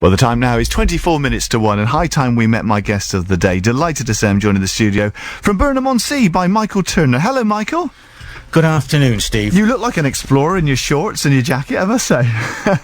Well, the time now is 24 minutes to 1, and high time we met my guest of the day. Delighted to say I'm joined in the studio from Burnham-on-Sea by Michael Turner. Hello, Michael. Good afternoon, Steve. You look like an explorer in your shorts and your jacket, I must say.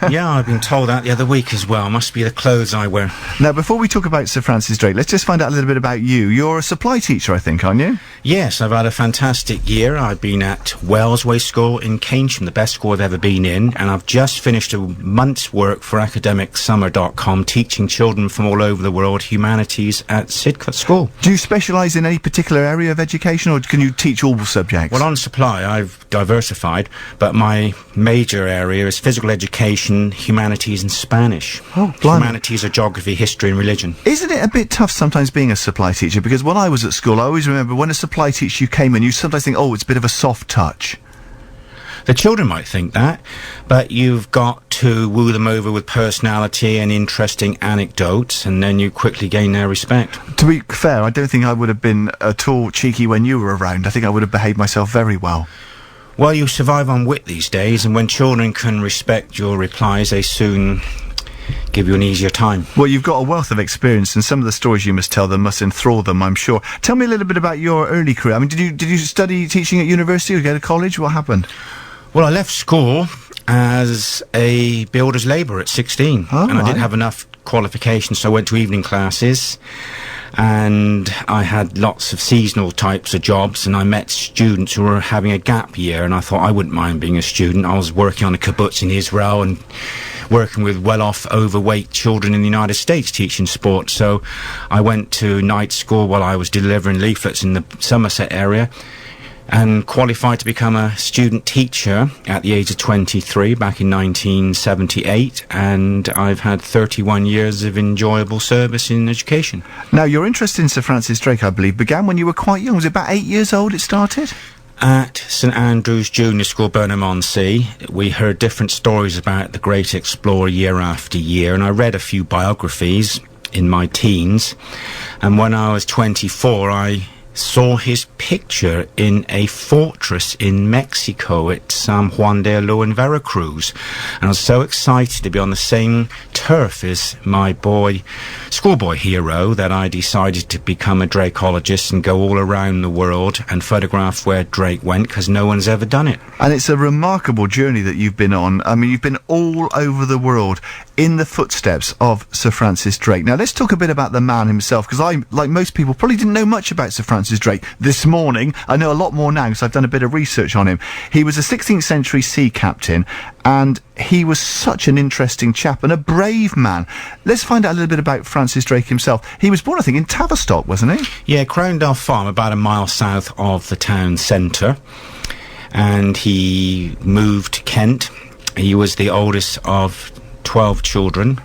Yeah, I've been told that the other week as well. Must be the clothes I wear. Now, before we talk about Sir Francis Drake, let's just find out a little bit about you. You're a supply teacher, I think, aren't you? Yes, I've had a fantastic year. I've been at Wellsway School in Keynsham, the best school I've ever been in, and I've just finished a month's work for academicsummer.com, teaching children from all over the world humanities at Sidcutt School. Do you specialise in any particular area of education, or can you teach all subjects? Well, on supply, I've diversified, but my major area is physical education, humanities and Spanish. Oh, blimey. Humanities are geography, history and religion. Isn't it a bit tough sometimes being a supply teacher? Because when I was at school, I always remember when a supply teacher came in, you sometimes think, oh, it's a bit of a soft touch. The children might think that, but you've got to woo them over with personality and interesting anecdotes, and then you quickly gain their respect. To be fair, I don't think I would have been at all cheeky when you were around. I think I would have behaved myself very well. Well, you survive on wit these days, and when children can respect your replies, they soon give you an easier time. Well, you've got a wealth of experience, and some of the stories you must tell them must enthrall them, I'm sure. Tell me a little bit about your early career. I mean, did you study teaching at university or go to college? What happened? Well, I left school as a builder's labourer at 16, and I didn't have enough qualifications, so I went to evening classes, and I had lots of seasonal types of jobs, and I met students who were having a gap year, and I thought I wouldn't mind being a student. I was working on a kibbutz in Israel and working with well-off, overweight children in the United States teaching sport. So I went to night school while I was delivering leaflets in the Somerset area, and qualified to become a student teacher at the age of 23 back in 1978, and I've had 31 years of enjoyable service in education. Now, your interest in Sir Francis Drake, I believe, began when you were quite young. Was it about 8 years old it started? At St Andrew's Junior School, Burnham-on-Sea, we heard different stories about the great explorer year after year, and I read a few biographies in my teens, and when I was 24, I saw his picture in a fortress in Mexico at San Juan de Lo in Veracruz, and I was so excited to be on the same turf as my schoolboy hero that I decided to become a Drakeologist and go all around the world and photograph where Drake went, because no one's ever done it. And it's a remarkable journey that you've been on. I mean, you've been all over the world in the footsteps of Sir Francis Drake. Now, let's talk a bit about the man himself, because I, like most people, probably didn't know much about Sir Francis Drake this morning. I know a lot more now because I've done a bit of research on him. He was a 16th century sea captain, and he was such an interesting chap and a brave man. Let's find out a little bit about Francis Drake himself. He was born, I think, in Tavistock, wasn't he? Yeah, Crowndale Farm, about a mile south of the town centre, and he moved to Kent. He was the oldest of 12 children,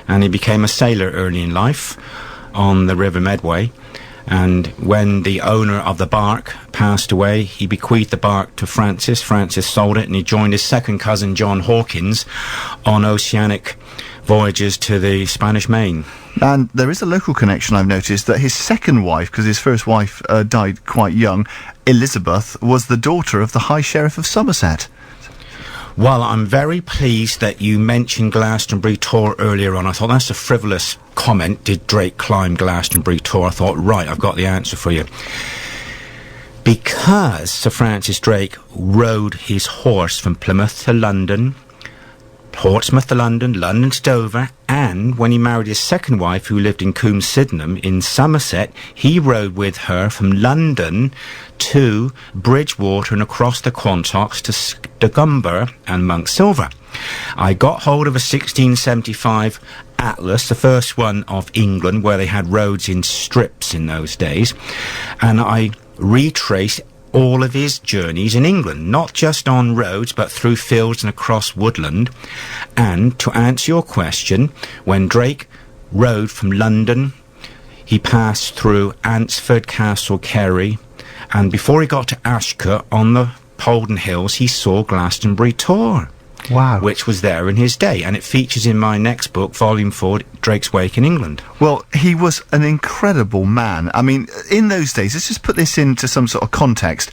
and he became a sailor early in life on the River Medway. And when the owner of the bark passed away, he bequeathed the bark to Francis. Francis sold it, and he joined his second cousin John Hawkins on oceanic voyages to the Spanish Main. And there is a local connection, I've noticed, that his second wife, because his first wife died quite young, Elizabeth, was the daughter of the High Sheriff of Somerset. Well, I'm very pleased that you mentioned Glastonbury Tor earlier on. I thought that's a frivolous comment. Did Drake climb Glastonbury Tor? I thought, right, I've got the answer for you. Because Sir Francis Drake rode his horse from Plymouth to London, Portsmouth to London, London to Dover, and when he married his second wife, who lived in Coombe Sydenham in Somerset, he rode with her from London to Bridgewater and across the Quantocks to Stigumber and Monk Silver. I got hold of a 1675 atlas, the first one of England, where they had roads in strips in those days, and I retraced all of his journeys in England, not just on roads, but through fields and across woodland. And to answer your question, when Drake rode from London, he passed through Ansford, Castle Kerry, and before he got to Ashcott on the Polden Hills, he saw Glastonbury Tor. Wow. Which was there in his day, and it features in my next book, Volume 4, Drake's Wake in England. Well, he was an incredible man. I mean, in those days, let's just put this into some sort of context.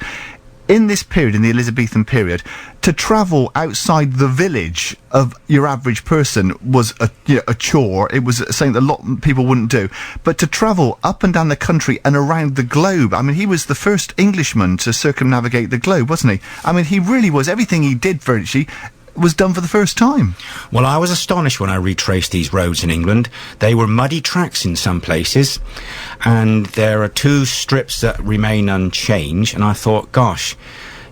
in this period, in the Elizabethan period, to travel outside the village of your average person was a chore. It was something that a lot of people wouldn't do. But to travel up and down the country and around the globe, I mean, he was the first Englishman to circumnavigate the globe, wasn't he? I mean, he really was. Everything he did virtually was done for the first time. Well, I was astonished when I retraced these roads in England. They were muddy tracks in some places, and there are 2 strips that remain unchanged, and I thought, gosh,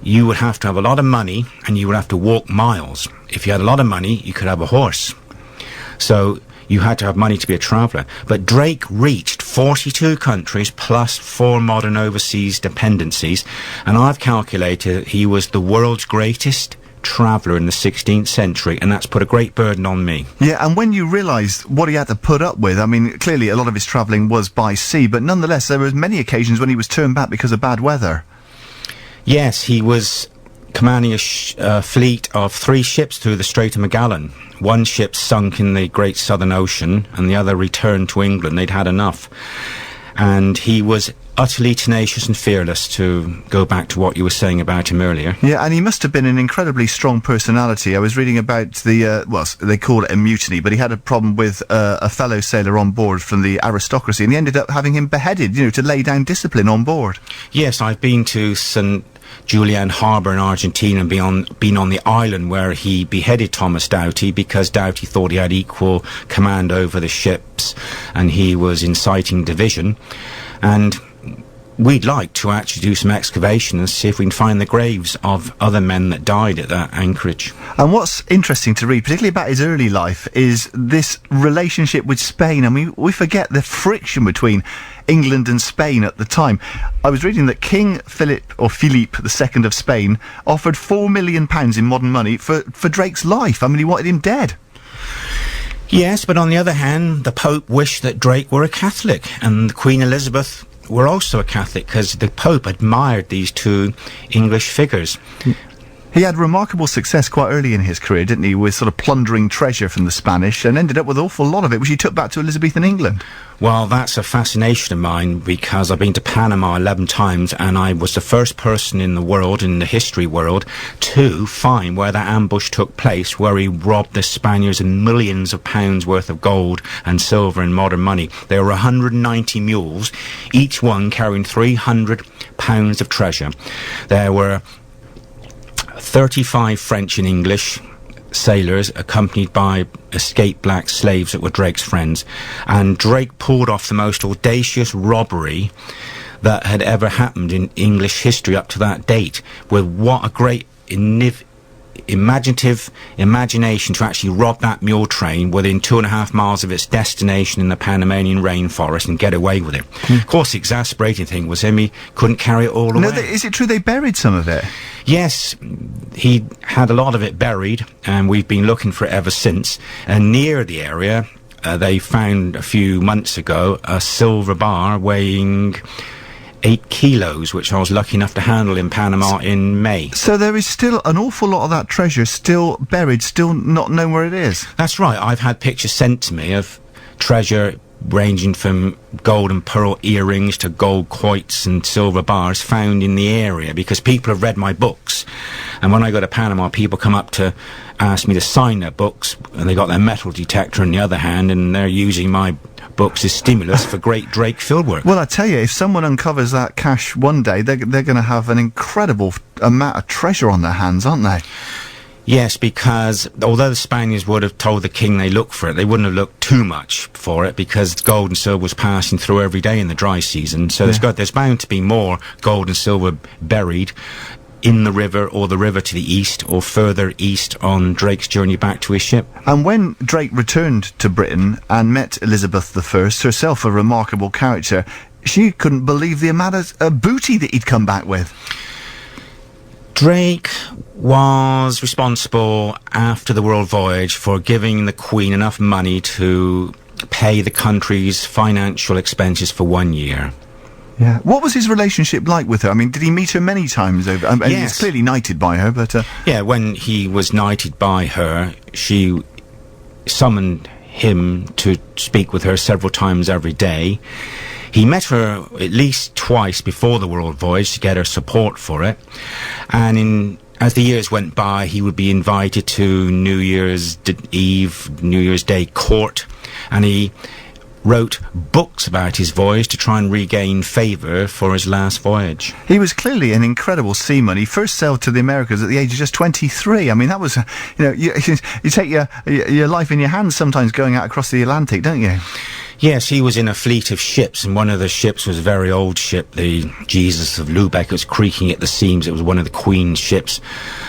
you would have to have a lot of money, and you would have to walk miles. If you had a lot of money, you could have a horse. So you had to have money to be a traveller. But Drake reached 42 countries plus 4 modern overseas dependencies, and I've calculated he was the world's greatest traveller in the 16th century, and that's put a great burden on me. Yeah, and when you realised what he had to put up with, I mean, clearly a lot of his travelling was by sea, but nonetheless there were many occasions when he was turned back because of bad weather. Yes, he was commanding a fleet of 3 ships through the Strait of Magellan. One ship sunk in the Great Southern Ocean, and the other returned to England. They'd had enough. And he was utterly tenacious and fearless, to go back to what you were saying about him earlier. Yeah, and he must have been an incredibly strong personality. I was reading about well, they call it a mutiny, but he had a problem with a fellow sailor on board from the aristocracy, and he ended up having him beheaded, to lay down discipline on board. Yes, I've been to St. Julian Harbour in Argentina and been on the island where he beheaded Thomas Doughty because Doughty thought he had equal command over the ships and he was inciting division. And we'd like to actually do some excavation and see if we can find the graves of other men that died at that anchorage. And what's interesting to read, particularly about his early life, is this relationship with Spain. I mean, we forget the friction between England and Spain at the time. I was reading that King Philip II of Spain offered £4 million in modern money for Drake's life. I mean, he wanted him dead. Yes, but on the other hand, the Pope wished that Drake were a Catholic, and Queen Elizabeth were also a Catholic, because the Pope admired these 2 English figures. He had remarkable success quite early in his career, didn't he, with sort of plundering treasure from the Spanish, and ended up with an awful lot of it, which he took back to Elizabethan England. Well, that's a fascination of mine, because I've been to Panama 11 times, and I was the first person in the world, in the history world, to find where that ambush took place, where he robbed the Spaniards of millions of pounds worth of gold and silver and modern money. There were 190 mules, each one carrying 300 pounds of treasure. There were 35 French and English sailors accompanied by escaped black slaves that were Drake's friends, and Drake pulled off the most audacious robbery that had ever happened in English history up to that date, with what a great imagination to actually rob that mule train within 2.5 miles of its destination in the Panamanian rainforest and get away with it. Of course, the exasperating thing was he couldn't carry it all away. No, is it true they buried some of it? Yes, he had a lot of it buried, and we've been looking for it ever since. And near the area, they found a few months ago a silver bar weighing 8 kilos, which I was lucky enough to handle in Panama in May. So there is still an awful lot of that treasure still buried, still not known where it is. That's right. I've had pictures sent to me of treasure ranging from gold and pearl earrings to gold quoits and silver bars found in the area, because people have read my books, and when I go to Panama, people come up to ask me to sign their books, and they got their metal detector in the other hand, and they're using my books as stimulus for great Drake fieldwork. Well, I tell you, if someone uncovers that cache one day, they're going to have an incredible amount of treasure on their hands, aren't they? Yes, because although the Spaniards would have told the king they looked for it, they wouldn't have looked too much for it, because gold and silver was passing through every day in the dry season. So there's bound to be more gold and silver buried in the river, or the river to the east, or further east on Drake's journey back to his ship. And when Drake returned to Britain and met Elizabeth I, herself a remarkable character, she couldn't believe the amount of booty that he'd come back with. Drake was responsible after the world voyage for giving the Queen enough money to pay the country's financial expenses for 1 year. Yeah. What was his relationship like with her? I mean, did he meet her many times over? I mean, yes. He's clearly knighted by her, but... Yeah, when he was knighted by her, she summoned him to speak with her several times every day. He met her at least twice before the world voyage to get her support for it. And as the years went by, he would be invited to New Year's Eve, New Year's Day court, and he wrote books about his voyage to try and regain favour for his last voyage. He was clearly an incredible seaman. He first sailed to the Americas at the age of just 23. I mean, that was, you take your life in your hands sometimes going out across the Atlantic, don't you? Yes, he was in a fleet of ships, and one of the ships was a very old ship, the Jesus of Lubeck. It was creaking at the seams. It was one of the Queen's ships.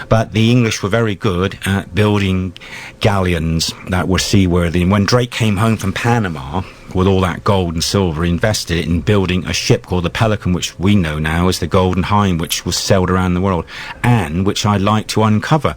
But the English were very good at building galleons that were seaworthy. And when Drake came home from Panama with all that gold and silver, he invested it in building a ship called the Pelican, which we know now as the Golden Hind, which was sailed around the world, and which I'd like to uncover.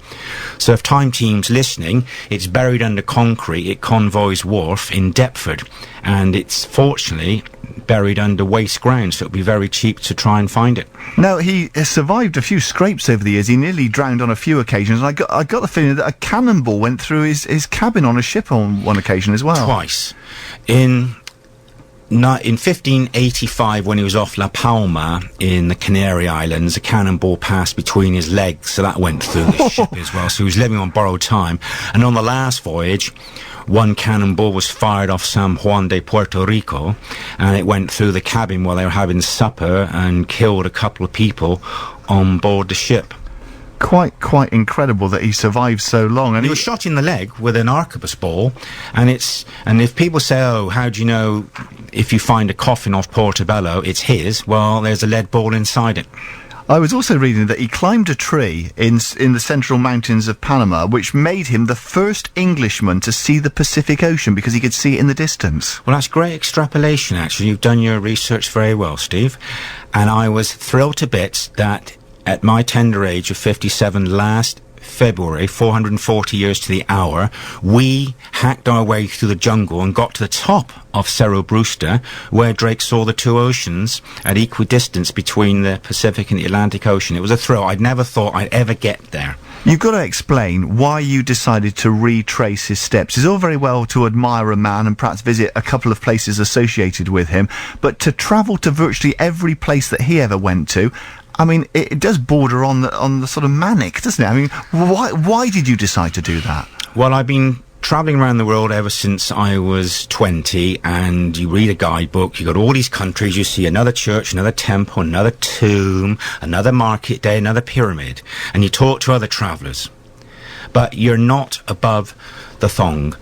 So if Time Team's listening, it's buried under concrete at Convoy's Wharf in Deptford, and it's fortunately buried under waste ground, so it'll be very cheap to try and find it. Now, he has survived a few scrapes over the years. He nearly drowned on a few occasions, and I got the feeling that a cannonball went through his cabin on a ship on one occasion as well. Twice. In 1585, when he was off La Palma in the Canary Islands, a cannonball passed between his legs, so that went through the ship as well. So he was living on borrowed time. And on the last voyage, one cannonball was fired off San Juan de Puerto Rico, and it went through the cabin while they were having supper and killed a couple of people on board the ship. Quite incredible that he survived so long. And he was shot in the leg with an arquebus ball, and if people say, "Oh, how do you know if you find a coffin off Portobello, it's his?" Well, there's a lead ball inside it. I was also reading that he climbed a tree in the central mountains of Panama, which made him the first Englishman to see the Pacific Ocean because he could see it in the distance. Well, that's great extrapolation, actually. You've done your research very well, Steve. And I was thrilled to bits that at my tender age of 57 last February, 440 years to the hour, we hacked our way through the jungle and got to the top of Cerro Brewster, where Drake saw the two oceans at equidistance between the Pacific and the Atlantic Ocean. It was a thrill. I'd never thought I'd ever get there. You've got to explain why you decided to retrace his steps. It's all very well to admire a man and perhaps visit a couple of places associated with him, but to travel to virtually every place that he ever went to, I mean, it does border on the sort of manic, doesn't it? I mean, why did you decide to do that? Well, I've been travelling around the world ever since I was 20, and you read a guidebook, you got all these countries, you see another church, another temple, another tomb, another market day, another pyramid, and you talk to other travellers. But you're not above the thong.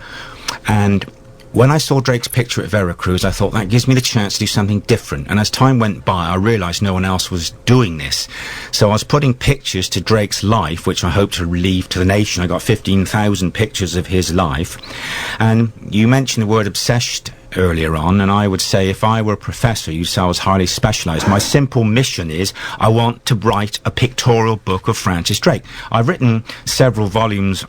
And when I saw Drake's picture at Veracruz, I thought that gives me the chance to do something different. And as time went by, I realised no one else was doing this. So I was putting pictures to Drake's life, which I hope to leave to the nation. I got 15,000 pictures of his life. And you mentioned the word obsessed earlier on, and I would say if I were a professor, you'd say I was highly specialised. My simple mission is I want to write a pictorial book of Francis Drake. I've written several volumes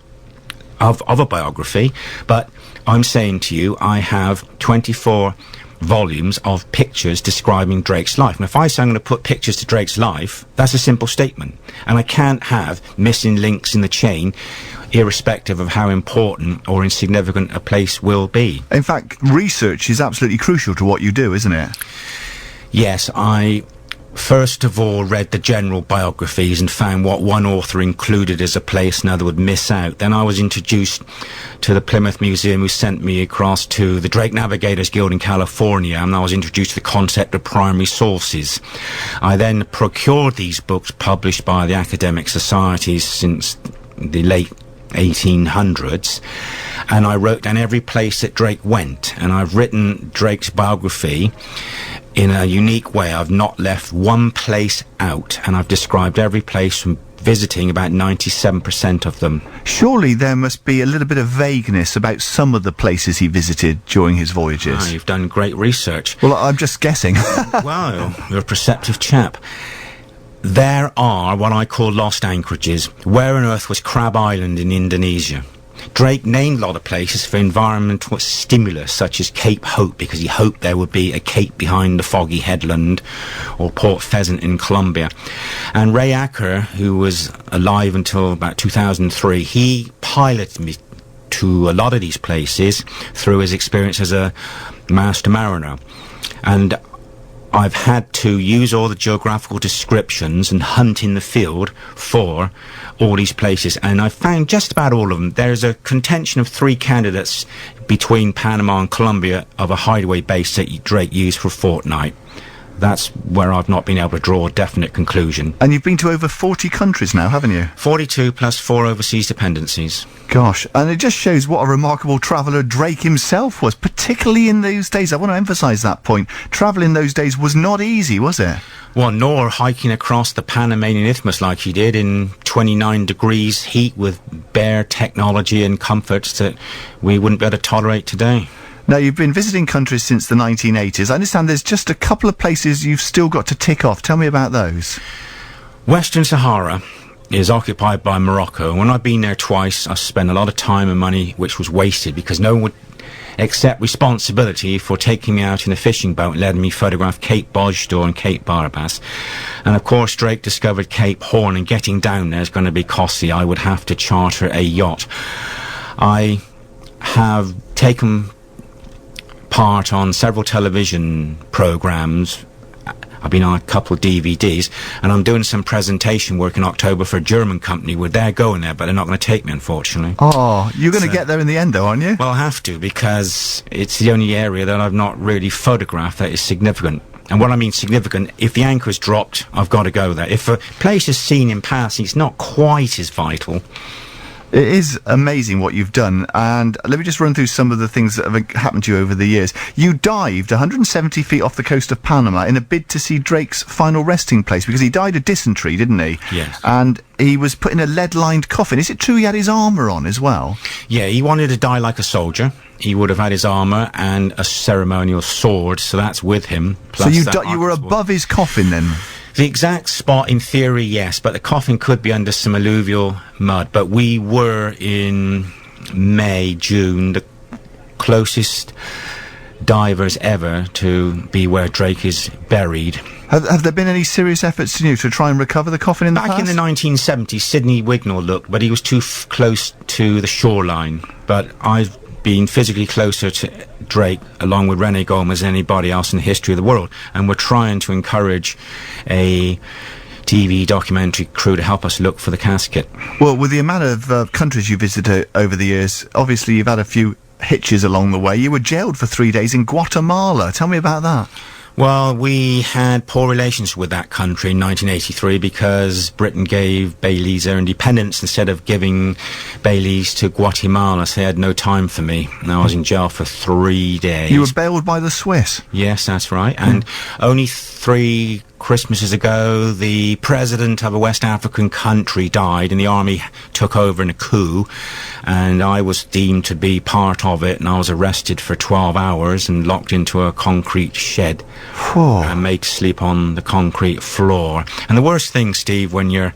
of a biography, but I'm saying to you, I have 24 volumes of pictures describing Drake's life. And if I say I'm going to put pictures to Drake's life, that's a simple statement. And I can't have missing links in the chain, irrespective of how important or insignificant a place will be. In fact, research is absolutely crucial to what you do, isn't it? Yes, I first of all read the general biographies and found what one author included as a place another would miss out. Then I was introduced to the Plymouth Museum, who sent me across to the Drake Navigators Guild in California, and I was introduced to the concept of primary sources. I then procured these books published by the academic societies since the late 1800s, and I wrote down every place that Drake went, and I've written Drake's biography in a unique way. I've not left one place out, and I've described every place from visiting about 97% of them. Surely there must be a little bit of vagueness about some of the places he visited during his voyages. Ah, you've done great research. Well, I'm just guessing. Well, you're a perceptive chap. There are what I call lost anchorages. Where on earth was Crab Island in Indonesia? Drake named a lot of places for environmental stimulus, such as Cape Hope, because he hoped there would be a cape behind the foggy headland, or Port Pheasant in Colombia. And Ray Acker, who was alive until about 2003, he piloted me to a lot of these places through his experience as a master mariner. And I've had to use all the geographical descriptions and hunt in the field for all these places, and I've found just about all of them. There's a contention of 3 candidates between Panama and Colombia of a hideaway base that Drake used for a fortnight. That's where I've not been able to draw a definite conclusion. And you've been to over 40 countries now, haven't you? 42 plus 4 overseas dependencies. Gosh, and it just shows what a remarkable traveller Drake himself was, particularly in those days. I want to emphasise that point. Travel in those days was not easy, was it? Well, nor hiking across the Panamanian Isthmus like he did in 29 degrees heat with bare technology and comforts that we wouldn't be able to tolerate today. Now, you've been visiting countries since the 1980s. I understand there's just a couple of places you've still got to tick off. Tell me about those. Western Sahara is occupied by Morocco, and when I've been there twice, I've spent a lot of time and money which was wasted because no one would accept responsibility for taking me out in a fishing boat and letting me photograph Cape Bojdo and Cape Barbas. And of course Drake discovered Cape Horn, and getting down there is going to be costly. I would have to charter a yacht. I have taken part on several television programs. I've been on a couple of DVDs, and I'm doing some presentation work in October for a German company where they're going there, but they're not going to take me, unfortunately. Oh, you're going to get there in the end, though, aren't you? Well, I have to, because it's the only area that I've not really photographed that is significant. And what I mean significant, if the anchor's dropped, I've got to go there. If a place is seen in passing, it's not quite as vital. It is amazing what you've done, and let me just run through some of the things that have happened to you over the years. You dived 170 feet off the coast of Panama in a bid to see Drake's final resting place, because he died of dysentery, didn't he? Yes. And he was put in a lead-lined coffin. Is it true he had his armour on as well? Yeah, he wanted to die like a soldier. He would have had his armour and a ceremonial sword, so that's with him. So you were above his coffin then? The exact spot, in theory, yes, but the coffin could be under some alluvial mud. But we were in May, June, the closest divers ever to be where Drake is buried. Have there been any serious efforts to try and recover the coffin in the past? Back in the 1970s, Sidney Wignall looked, but he was too close to the shoreline. But I've been physically closer to Drake, along with Rene Gomez, than anybody else in the history of the world, and we're trying to encourage a TV documentary crew to help us look for the casket. Well, with the amount of countries you visited over the years, obviously you've had a few hitches along the way. You were jailed for 3 days in Guatemala. Tell me about that. Well, we had poor relations with that country in 1983 because Britain gave Belize their independence instead of giving Belize to Guatemala, so they had no time for me. And I was in jail for 3 days. You were bailed by the Swiss? Yes, that's right. And only 3 Christmases ago, the president of a West African country died, and the army took over in a coup, and I was deemed to be part of it, and I was arrested for 12 hours and locked into a concrete shed and made to sleep on the concrete floor. And the worst thing, Steve, when you're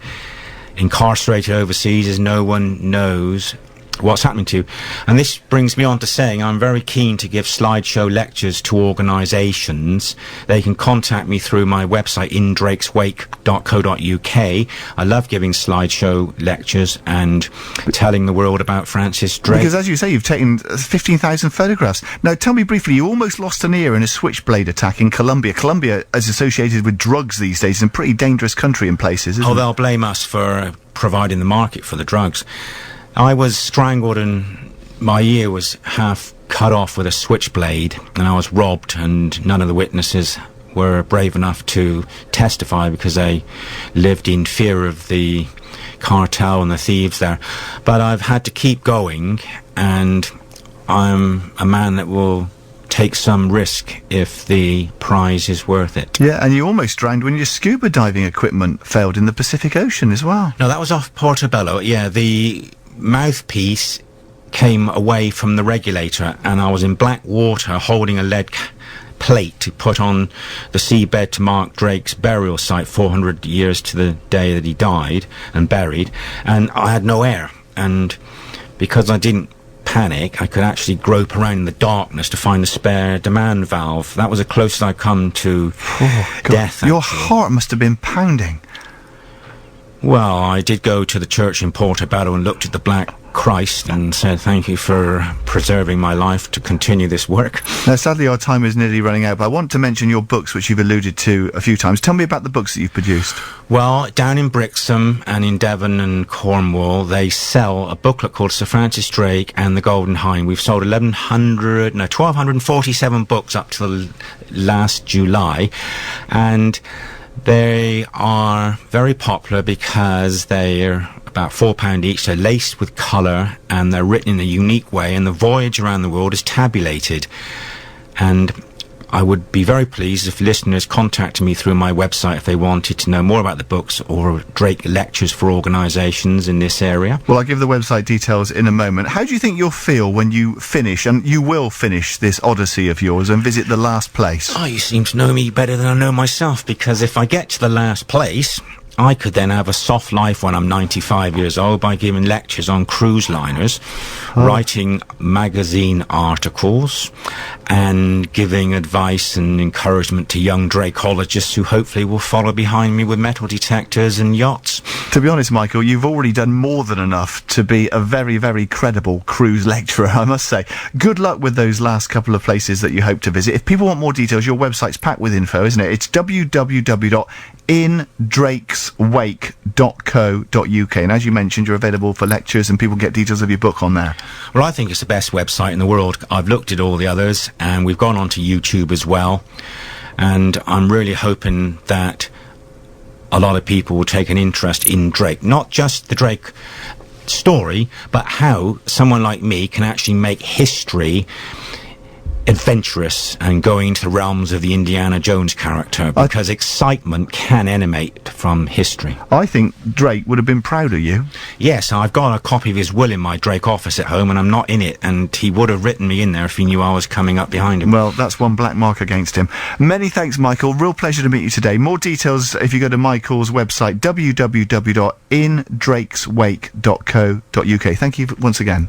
incarcerated overseas is no one knows what's happening to you. And this brings me on to saying I'm very keen to give slideshow lectures to organisations. They can contact me through my website, indrakeswake.co.uk. I love giving slideshow lectures and telling the world about Francis Drake. Because as you say, you've taken 15,000 photographs. Now tell me briefly, you almost lost an ear in a Switchblade attack in Colombia. Colombia is associated with drugs these days. It's a pretty dangerous country in places, isn't it? They'll blame us for providing the market for the drugs. I was strangled and my ear was half cut off with a switchblade, and I was robbed, and none of the witnesses were brave enough to testify because they lived in fear of the cartel and the thieves there. But I've had to keep going, and I'm a man that will take some risk if the prize is worth it. Yeah, and you almost drowned when your scuba diving equipment failed in the Pacific Ocean as well. No, that was off Portobello. Yeah, the mouthpiece came away from the regulator, and I was in black water holding a lead plate to put on the seabed to mark Drake's burial site 400 years to the day that he died and buried, and I had no air, and because I didn't panic, I could actually grope around in the darkness to find the spare demand valve. That was the closest I'd come to death. Your heart must have been pounding. Well, I did go to the church in Portobello and looked at the black Christ and said thank you for preserving my life to continue this work. Now, sadly, our time is nearly running out, but I want to mention your books, which you've alluded to a few times. Tell me about the books that you've produced. Well, down in Brixham and in Devon and Cornwall, they sell a booklet called Sir Francis Drake and the Golden Hind. We've sold 1,247 books up to last July, and they are very popular because they're about £4 each. They're laced with colour and they're written in a unique way, and the voyage around the world is tabulated. And I would be very pleased if listeners contacted me through my website if they wanted to know more about the books or Drake lectures for organisations in this area. Well, I'll give the website details in a moment. How do you think you'll feel when you finish, and you will finish this odyssey of yours and visit the last place? Oh, you seem to know me better than I know myself, because if I get to the last place, I could then have a soft life when I'm 95 years old by giving lectures on cruise liners, writing magazine articles, and giving advice and encouragement to young Drakeologists who hopefully will follow behind me with metal detectors and yachts. To be honest, Michael, you've already done more than enough to be a very, very credible cruise lecturer, I must say. Good luck with those last couple of places that you hope to visit. If people want more details, your website's packed with info, isn't it? It's www.indrakeswake.co.uk, and as you mentioned, you're available for lectures and people get details of your book on there. Well, I think it's the best website in the world. I've looked at all the others, and we've gone on to YouTube as well, and I'm really hoping that a lot of people will take an interest in Drake, not just the Drake story, but how someone like me can actually make history adventurous and going into the realms of the Indiana Jones character, because excitement can emanate from history. I think Drake would have been proud of you. Yes, I've got a copy of his will in my Drake office at home, and I'm not in it, and he would have written me in there if he knew I was coming up behind him. Well, that's one black mark against him. Many thanks, Michael. Real pleasure to meet you today. More details if you go to Michael's website, www.indrakeswake.co.uk. Thank you once again.